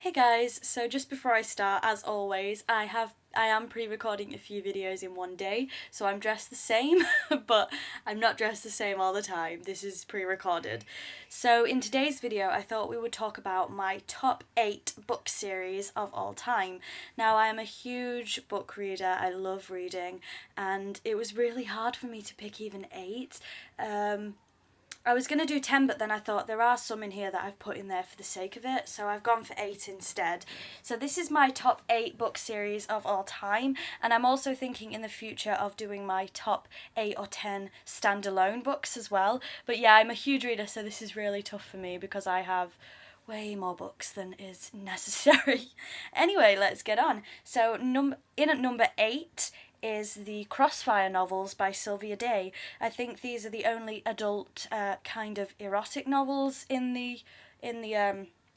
Hey guys, so just before I start, as always, I am pre-recording a few videos in one day, so I'm dressed the same, but I'm not dressed the same all the time. This is pre-recorded. So in today's video, I thought we would talk about my top 8 book series of all time. Now, I am a huge book reader, I love reading, and it was really hard for me to pick even 8. I was going to do 10, but then I thought there are some in here that I've put in there for the sake of it, so I've gone for 8 instead. So this is my top 8 book series of all time, and I'm also thinking in the future of doing my top 8 or 10 standalone books as well. But yeah, I'm a huge reader, so this is really tough for me because I have way more books than is necessary. Anyway, let's get on. So in at number 8 is the Crossfire novels by Sylvia Day. I think these are the only adult kind of erotic novels in the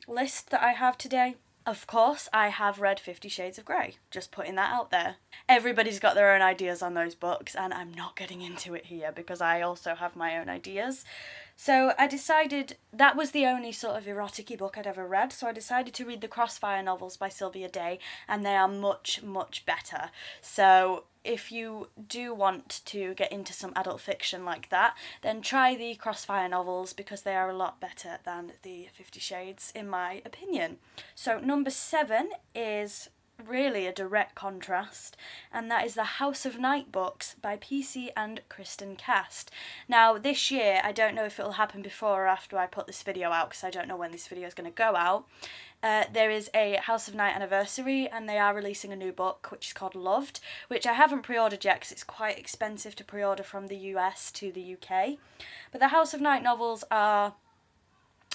list that I have today. Of course, I have read 50 Shades of Grey, just putting that out there. Everybody's got their own ideas on those books, and I'm not getting into it here because I also have my own ideas. So I decided that was the only sort of erotic-y book I'd ever read, so I decided to read the Crossfire novels by Sylvia Day, and they are much, much better. So if you do want to get into some adult fiction like that, then try the Crossfire novels because they are a lot better than the 50 Shades, in my opinion. So number 7 is really a direct contrast, and that is the House of Night books by PC and Kristen Cast. Now this year, I don't know if it'll happen before or after I put this video out because I don't know when this video is going to go out. There is a House of Night anniversary, and they are releasing a new book which is called Loved, which I haven't pre-ordered yet because it's quite expensive to pre-order from the US to the UK. But the House of Night novels are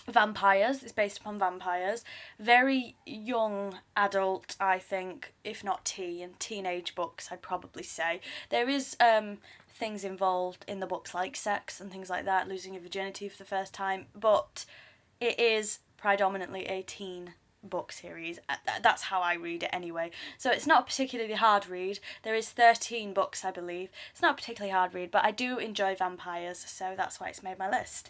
vampires. It's based upon vampires. Very young adult, I think, if not teenage books, I'd probably say. There is things involved in the books like sex and things like that, losing your virginity for the first time, but it is predominantly a teen book series. That's how I read it anyway. So it's not a particularly hard read. There is 13 books, I believe. It's not a particularly hard read, but I do enjoy vampires, so that's why it's made my list.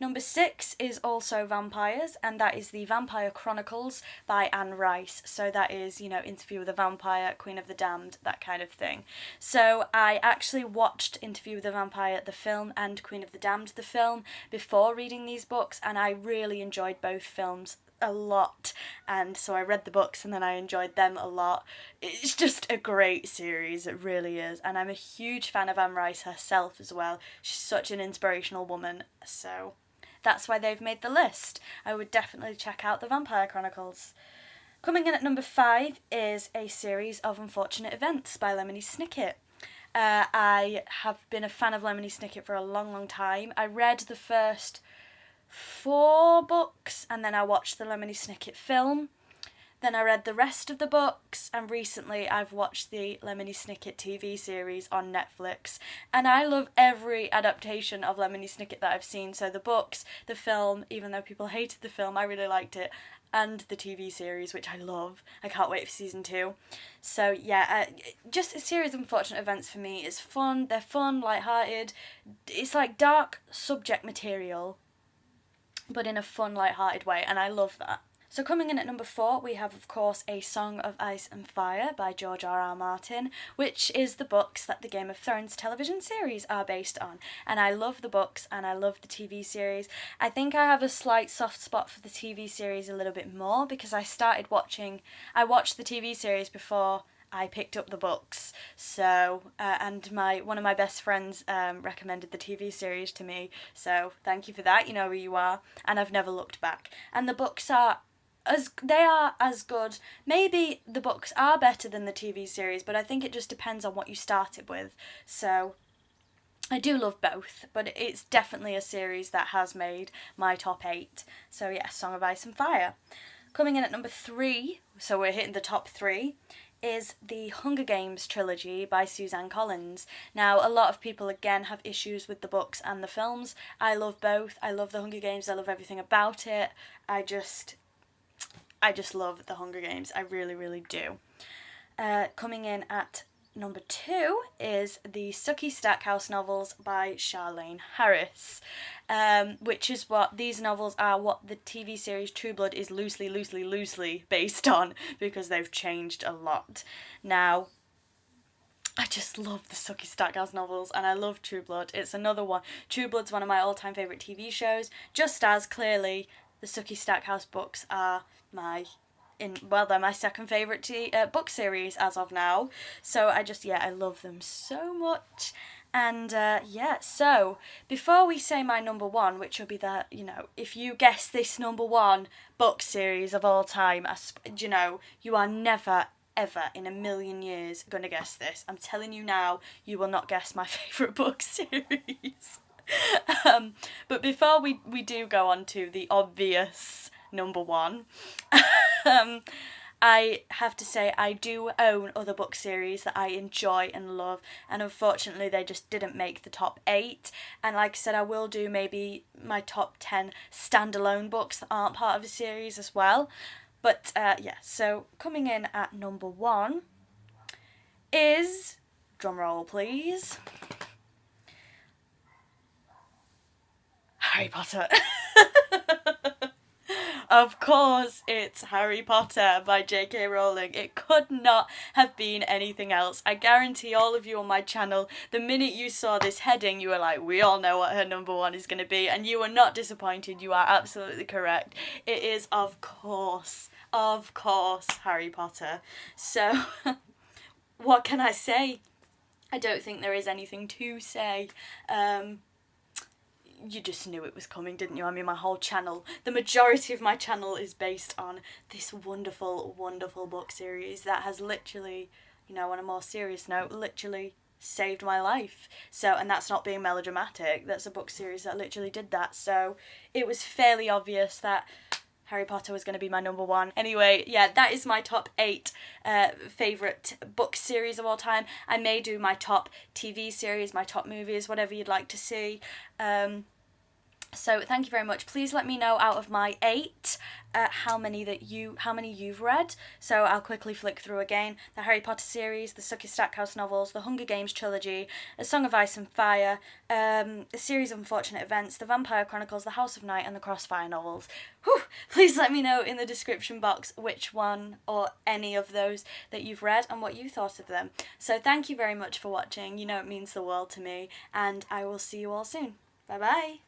Number 6 is also vampires, and that is the Vampire Chronicles by Anne Rice. So that is, Interview with a Vampire, Queen of the Damned, that kind of thing. So I actually watched Interview with a Vampire, the film, and Queen of the Damned, the film, before reading these books, and I really enjoyed both films a lot, and so I read the books and then I enjoyed them a lot. It's just a great series, it really is, and I'm a huge fan of Anne Rice herself as well. She's such an inspirational woman, so that's why they've made the list. I would definitely check out the Vampire Chronicles. Coming in at number 5 is a series of unfortunate events by Lemony Snicket. I have been a fan of Lemony Snicket for a long, long time. I read the first 4 books and then I watched the Lemony Snicket film. Then I read the rest of the books, and recently I've watched the Lemony Snicket TV series on Netflix, and I love every adaptation of Lemony Snicket that I've seen. So the books, the film, even though people hated the film, I really liked it, and the TV series, which I love. I can't wait for season 2. So yeah, just a series of unfortunate events for me. It's fun, they're fun, light-hearted. It's like dark subject material, but in a fun, light-hearted way, and I love that. So coming in at number 4, we have, of course, A Song of Ice and Fire by George R.R. Martin, which is the books that the Game of Thrones television series are based on. And I love the books and I love the TV series. I think I have a slight soft spot for the TV series a little bit more because I watched the TV series before I picked up the books. So, and one of my best friends recommended the TV series to me. So thank you for that, you know who you are. And I've never looked back. And the books are as good. Maybe the books are better than the TV series, but I think it just depends on what you started with. So I do love both, but it's definitely a series that has made my top 8. So yeah, Song of Ice and Fire. Coming in at number 3, so we're hitting the top 3, is the Hunger Games trilogy by Suzanne Collins. Now, a lot of people, again, have issues with the books and the films. I love both. I love the Hunger Games. I love everything about it. I just love the Hunger Games. I really, really do. Coming in at number 2 is the Sucky Stackhouse novels by Charlaine Harris, which is what these novels are, what the TV series True Blood is loosely based on, because they've changed a lot. Now, I just love the Sucky Stackhouse novels, and I love True Blood. It's another one. True Blood's one of my all-time favourite TV shows, just as clearly the Sucky Stackhouse books are they're my second favourite book series as of now. So I love them so much. And so before we say my number 1, which will be that, if you guess this number 1 book series of all time, you are never ever in a million years gonna guess this. I'm telling you now, you will not guess my favourite book series. But before we do go on to the obvious number 1, I have to say I do own other book series that I enjoy and love, and unfortunately they just didn't make the top 8. And like I said, I will do maybe my top 10 standalone books that aren't part of a series as well. But so coming in at number 1 is, drumroll please, Harry Potter. Of course, it's Harry Potter by J.K. Rowling. It could not have been anything else. I guarantee all of you on my channel, the minute you saw this heading, you were like, we all know what her number 1 is going to be, and you were not disappointed. You are absolutely correct. It is, of course, Harry Potter. So, what can I say? I don't think there is anything to say. You just knew it was coming, didn't you? I mean, my whole channel, the majority of my channel is based on this wonderful, wonderful book series that has literally, on a more serious note, literally saved my life. So, and that's not being melodramatic, that's a book series that literally did that. So it was fairly obvious that Harry Potter was going to be my number 1. Anyway, that is my top 8 favourite book series of all time. I may do my top TV series, my top movies, whatever you'd like to see. So thank you very much. Please let me know out of my 8 how many you've read. So I'll quickly flick through again. The Harry Potter series, the Sucky Stackhouse novels, the Hunger Games trilogy, A Song of Ice and Fire, A Series of Unfortunate Events, the Vampire Chronicles, the House of Night, and the Crossfire novels. Whew! Please let me know in the description box which one or any of those that you've read and what you thought of them. So thank you very much for watching. It means the world to me, and I will see you all soon. Bye bye!